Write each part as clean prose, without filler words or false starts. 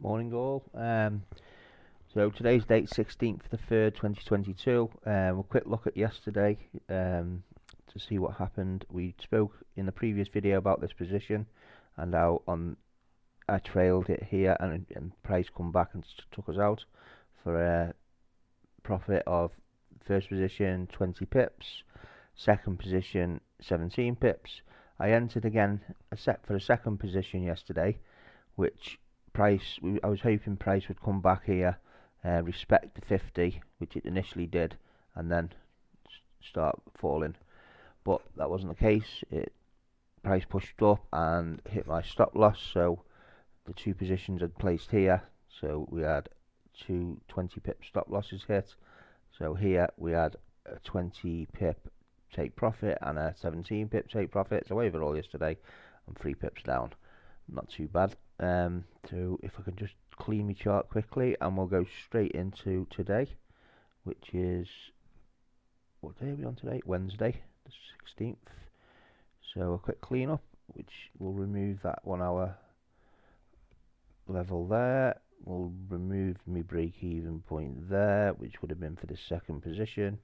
Morning all. So today's date 16th of the 3rd 2022. A quick look at yesterday to see what happened. We spoke in the previous video about this position and how I trailed it here and price come back and took us out for a profit of first position 20 pips, second position 17 pips. I entered again for a second position yesterday, which I was hoping price would come back here, respect the 50, which it initially did, and then start falling, but that wasn't the case. Price pushed up and hit my stop loss, so the two positions I'd placed here, so we had two 20 pip stop losses hit. So here we had a 20 pip take profit and a 17 pip take profit, so overall yesterday I'm 3 pips down, not too bad. So if I can just clean my chart quickly, and we'll go straight into today, which is, what day are we on today? Wednesday the 16th. So a quick clean up, which will remove that 1 hour level there. We'll remove my break even point there, which would have been for the second position.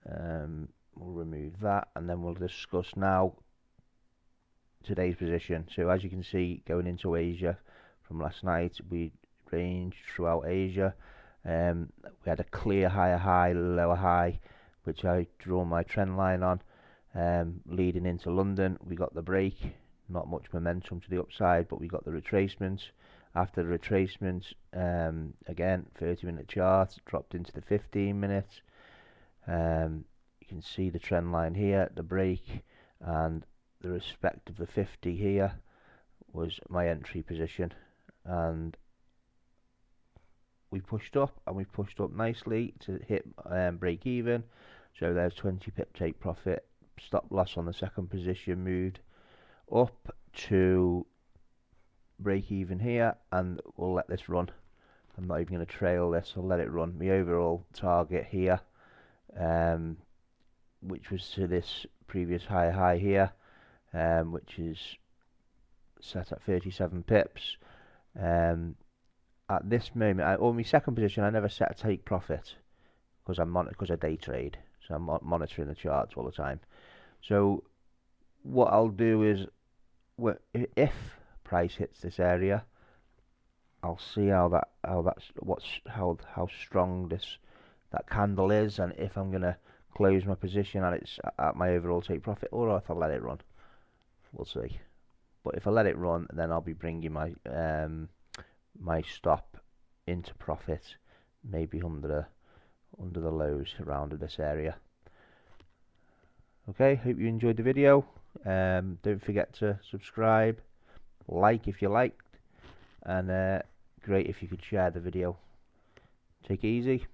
We'll remove that, and then we'll discuss now today's position. So as you can see, going into Asia from last night, we ranged throughout Asia. We had a clear higher high, lower high, which I draw my trend line on. Leading into London, we got the break, not much momentum to the upside, but we got the retracement. After the retracement, again 30-minute chart dropped into the 15-minute. You can see the trend line here, the break, and the respect of the 50 here was my entry position, and we pushed up, and we pushed up nicely to hit break even. So there's 20 pip take profit. Stop loss on the second position moved up to break even here, and we'll let this run. I'm not even going to trail this, I'll let it run. My overall target here, which was to this previous high here, which is set at 37 pips. At this moment, on my second position, I never set a take profit because I day trade, so I'm monitoring the charts all the time. So what I'll do is, if price hits this area, I'll see how strong that candle is, and if I'm gonna close my position at my overall take profit, or if I let it run. We'll see. But if I let it run, then I'll be bringing my my stop into profit, maybe under the lows around this area. Okay, hope you enjoyed the video. Don't forget to subscribe, like if you liked, and great if you could share the video. Take it easy.